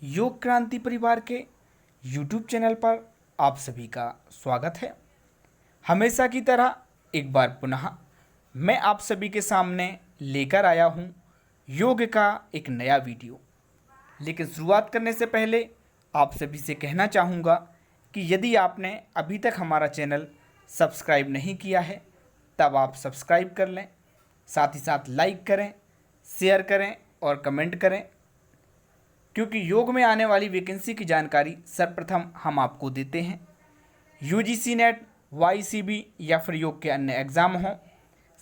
योग क्रांति परिवार के YouTube चैनल पर आप सभी का स्वागत है। हमेशा की तरह एक बार पुनः मैं आप सभी के सामने लेकर आया हूँ योग का एक नया वीडियो। लेकिन शुरुआत करने से पहले आप सभी से कहना चाहूँगा कि यदि आपने अभी तक हमारा चैनल सब्सक्राइब नहीं किया है तब आप सब्सक्राइब कर लें, साथ ही साथ लाइक करें, शेयर करें और कमेंट करें, क्योंकि योग में आने वाली वैकेंसी की जानकारी सर्वप्रथम हम आपको देते हैं। यूजीसी नेट, वाईसीबी या फिर योग के अन्य एग्ज़ाम हों,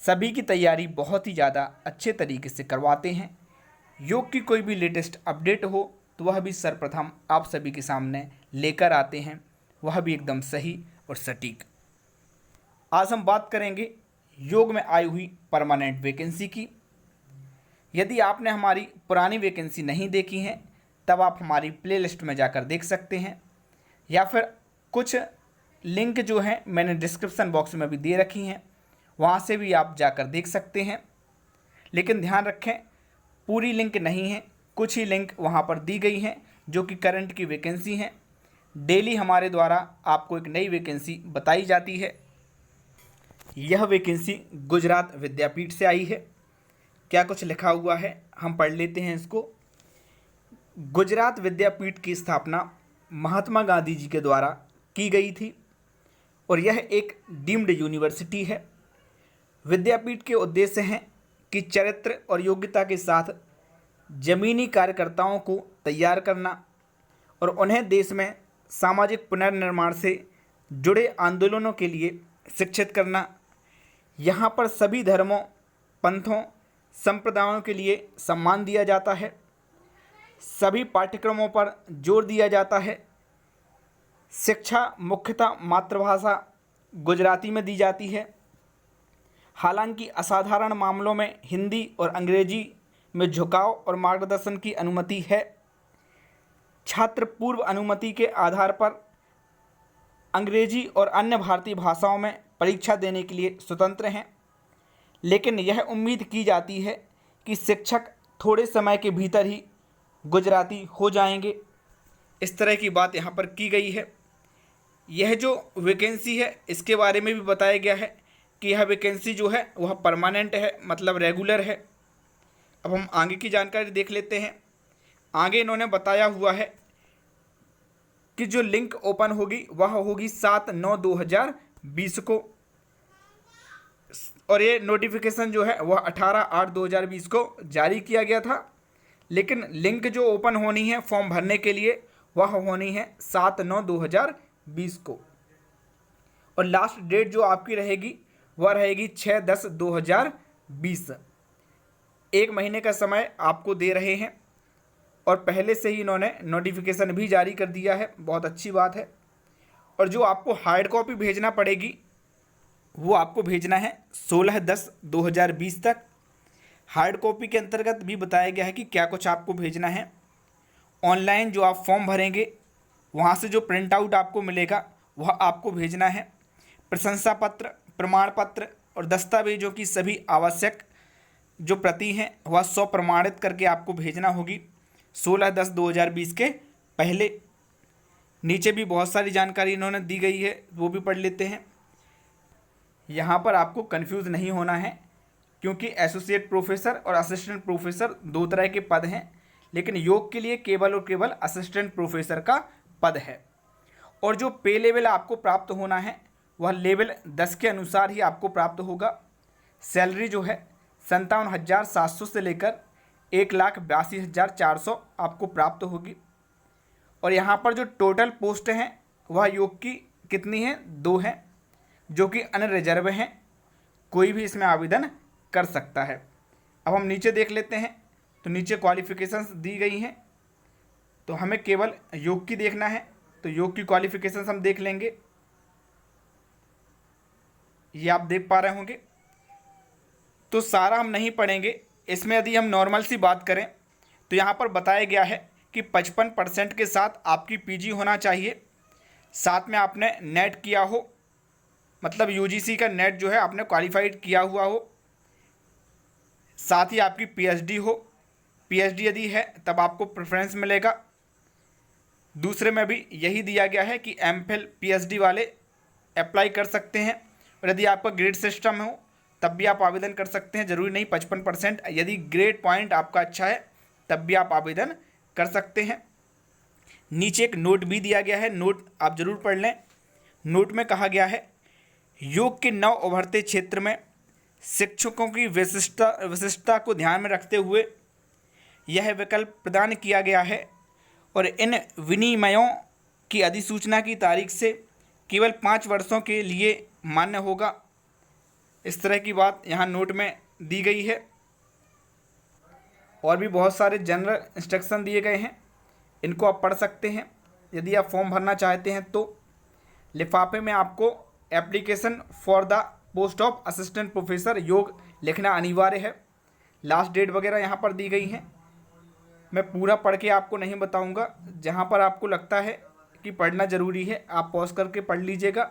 सभी की तैयारी बहुत ही ज़्यादा अच्छे तरीके से करवाते हैं। योग की कोई भी लेटेस्ट अपडेट हो तो वह भी सर्वप्रथम आप सभी के सामने लेकर आते हैं, वह भी एकदम सही और सटीक। आज हम बात करेंगे योग में आई हुई परमानेंट वैकेंसी की। यदि आपने हमारी पुरानी वैकेंसी नहीं देखी हैं तब आप हमारी प्लेलिस्ट में जाकर देख सकते हैं, या फिर कुछ लिंक जो हैं मैंने डिस्क्रिप्शन बॉक्स में भी दे रखी हैं, वहाँ से भी आप जाकर देख सकते हैं। लेकिन ध्यान रखें, पूरी लिंक नहीं है, कुछ ही लिंक वहाँ पर दी गई हैं जो कि करंट की वैकेंसी हैं। डेली हमारे द्वारा आपको एक नई वैकेंसी बताई जाती है। यह वैकेंसी गुजरात विद्यापीठ से आई है। क्या कुछ लिखा हुआ है हम पढ़ लेते हैं इसको। गुजरात विद्यापीठ की स्थापना महात्मा गांधी जी के द्वारा की गई थी और यह एक डीम्ड यूनिवर्सिटी है। विद्यापीठ के उद्देश्य हैं कि चरित्र और योग्यता के साथ जमीनी कार्यकर्ताओं को तैयार करना और उन्हें देश में सामाजिक पुनर्निर्माण से जुड़े आंदोलनों के लिए शिक्षित करना। यहाँ पर सभी धर्मों, पंथों, संप्रदायों के लिए सम्मान दिया जाता है। सभी पाठ्यक्रमों पर जोर दिया जाता है। शिक्षा मुख्यतः मातृभाषा गुजराती में दी जाती है। हालांकि असाधारण मामलों में हिंदी और अंग्रेजी में झुकाव और मार्गदर्शन की अनुमति है। छात्र पूर्व अनुमति के आधार पर अंग्रेजी और अन्य भारतीय भाषाओं में परीक्षा देने के लिए स्वतंत्र हैं, लेकिन यह उम्मीद की जाती है कि शिक्षक थोड़े समय के भीतर ही गुजराती हो जाएंगे। इस तरह की बात यहाँ पर की गई है। यह जो वैकेंसी है इसके बारे में भी बताया गया है कि यह वैकेंसी जो है वह परमानेंट है, मतलब रेगुलर है। अब हम आगे की जानकारी देख लेते हैं। आगे इन्होंने बताया हुआ है कि जो लिंक ओपन होगी वह होगी 7/9/2020 को, और ये नोटिफिकेशन जो है वह 18/8/2020 को जारी किया गया था। लेकिन लिंक जो ओपन होनी है फॉर्म भरने के लिए वह होनी है 7/9/2020 को, और लास्ट डेट जो आपकी रहेगी वह रहेगी 6/10/2020। एक महीने का समय आपको दे रहे हैं और पहले से ही इन्होंने नोटिफिकेशन भी जारी कर दिया है, बहुत अच्छी बात है। और जो आपको हार्ड कॉपी भेजना पड़ेगी वो आपको भेजना है 16/10/2020 तक। हार्ड कॉपी के अंतर्गत भी बताया गया है कि क्या कुछ आपको भेजना है। ऑनलाइन जो आप फॉर्म भरेंगे वहाँ से जो प्रिंट आउट आपको मिलेगा वह आपको भेजना है। प्रशंसा पत्र, प्रमाण पत्र और दस्तावेजों की सभी आवश्यक जो प्रति हैं वह प्रमाणित करके आपको भेजना होगी 16/10/2020 के पहले। नीचे भी बहुत सारी जानकारी इन्होंने दी गई है, वो भी पढ़ लेते हैं। यहाँ पर आपको कंफ्यूज नहीं होना है, क्योंकि एसोसिएट प्रोफेसर और असिस्टेंट प्रोफेसर दो तरह के पद हैं, लेकिन योग के लिए केवल और केवल असिस्टेंट प्रोफेसर का पद है। और जो पे लेवल आपको प्राप्त होना है वह लेवल 10 के अनुसार ही आपको प्राप्त होगा। सैलरी जो है 57,700 से लेकर 1,82,400 आपको प्राप्त होगी। और यहाँ पर जो टोटल पोस्ट हैं वह योग की कितनी हैं? 2 हैं, जो कि अनरिजर्व हैं, कोई भी इसमें आवेदन कर सकता है। अब हम नीचे देख लेते हैं, तो नीचे क्वालिफ़िकेशंस दी गई हैं, तो हमें केवल योग की देखना है, तो योग की क्वालिफ़िकेशंस हम देख लेंगे। ये आप देख पा रहे होंगे। तो सारा हम नहीं पढ़ेंगे, इसमें यदि हम नॉर्मल सी बात करें तो यहाँ पर बताया गया है कि 55% के साथ आपकी पीजी होना चाहिए, साथ में आपने नेट किया हो, मतलब यूजीसी का नेट जो है आपने क्वालिफाइड किया हुआ हो, साथ ही आपकी पीएचडी हो। पीएचडी यदि है तब आपको प्रेफरेंस मिलेगा। दूसरे में भी यही दिया गया है कि एमफिल पीएचडी वाले अप्लाई कर सकते हैं, और यदि आपका ग्रेड सिस्टम हो तब भी आप आवेदन कर सकते हैं। ज़रूरी नहीं 55%, यदि ग्रेड पॉइंट आपका अच्छा है तब भी आप आवेदन कर सकते हैं। नीचे एक नोट भी दिया गया है, नोट आप ज़रूर पढ़ लें। नोट में कहा गया है, योग के नव उभरते क्षेत्र में शिक्षकों की विशिष्टता को ध्यान में रखते हुए यह विकल्प प्रदान किया गया है, और इन विनिमयों की अधिसूचना की तारीख से केवल 5 वर्षों के लिए मान्य होगा। इस तरह की बात यहाँ नोट में दी गई है। और भी बहुत सारे जनरल इंस्ट्रक्शन दिए गए हैं, इनको आप पढ़ सकते हैं यदि आप फॉर्म भरना चाहते हैं तो। लिफाफे में आपको application for the post of assistant professor योग लिखना अनिवार्य है। लास्ट डेट वगैरह यहाँ पर दी गई हैं। मैं पूरा पढ़ के आपको नहीं बताऊँगा, जहाँ पर आपको लगता है कि पढ़ना ज़रूरी है आप पॉज करके पढ़ लीजिएगा,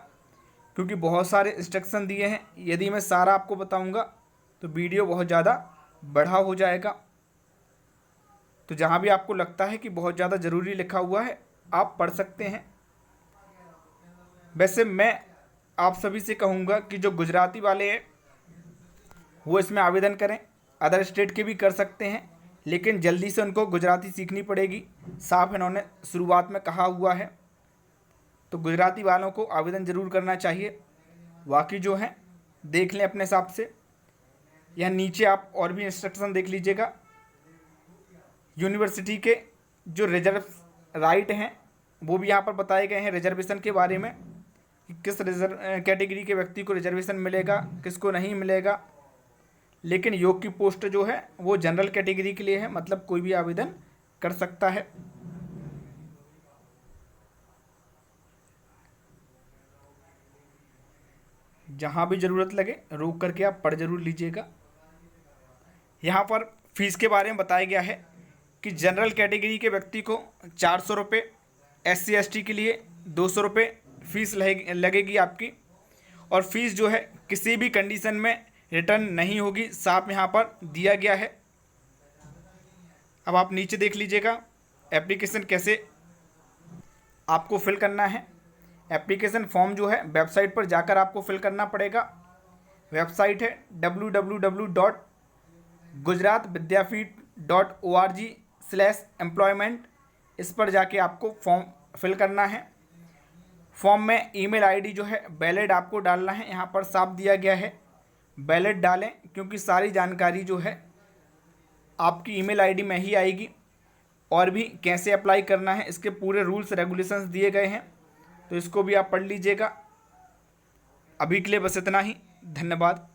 क्योंकि बहुत सारे इंस्ट्रक्शन दिए हैं। यदि मैं सारा आपको बताऊँगा तो वीडियो बहुत ज़्यादा बड़ा हो जाएगा। तो जहाँ भी आपको लगता है कि बहुत ज़्यादा ज़रूरी लिखा हुआ है आप पढ़ सकते हैं। वैसे मैं आप सभी से कहूँगा कि जो गुजराती वाले हैं वो इसमें आवेदन करें, अदर स्टेट के भी कर सकते हैं, लेकिन जल्दी से उनको गुजराती सीखनी पड़ेगी, साफ इन्होंने शुरुआत में कहा हुआ है। तो गुजराती वालों को आवेदन ज़रूर करना चाहिए। बाकी जो है देख लें अपने हिसाब से। यह नीचे आप और भी इंस्ट्रक्शन देख लीजिएगा। यूनिवर्सिटी के जो रिजर्व राइट हैं वो भी यहाँ पर बताए गए हैं रिजर्वेशन के बारे में, कि किस रिजर्व कैटेगरी के व्यक्ति को रिजर्वेशन मिलेगा, किसको नहीं मिलेगा। लेकिन योग की पोस्ट जो है वो जनरल कैटेगरी के लिए है, मतलब कोई भी आवेदन कर सकता है। जहाँ भी ज़रूरत लगे रोक करके आप पढ़ जरूर लीजिएगा। यहाँ पर फीस के बारे में बताया गया है कि जनरल कैटेगरी के व्यक्ति को 400 रुपये, SC/ST के लिए 200 रुपये फीस लगेगी आपकी, और फीस जो है किसी भी कंडीशन में रिटर्न नहीं होगी, साफ यहाँ पर दिया गया है। अब आप नीचे देख लीजिएगा एप्लीकेशन कैसे आपको फिल करना है। एप्लीकेशन फॉर्म जो है वेबसाइट पर जाकर आपको फिल करना पड़ेगा। वेबसाइट है www.gujaratvidyapith.org/employment। इस पर जाके आपको फॉर्म फिल करना है। फॉर्म में ईमेल आईडी जो है वैलिड आपको डालना है, यहाँ पर साफ दिया गया है वैलिड डालें, क्योंकि सारी जानकारी जो है आपकी ईमेल आईडी में ही आएगी। और भी कैसे अप्लाई करना है इसके पूरे रूल्स रेगुलेशंस दिए गए हैं, तो इसको भी आप पढ़ लीजिएगा। अभी के लिए बस इतना ही, धन्यवाद।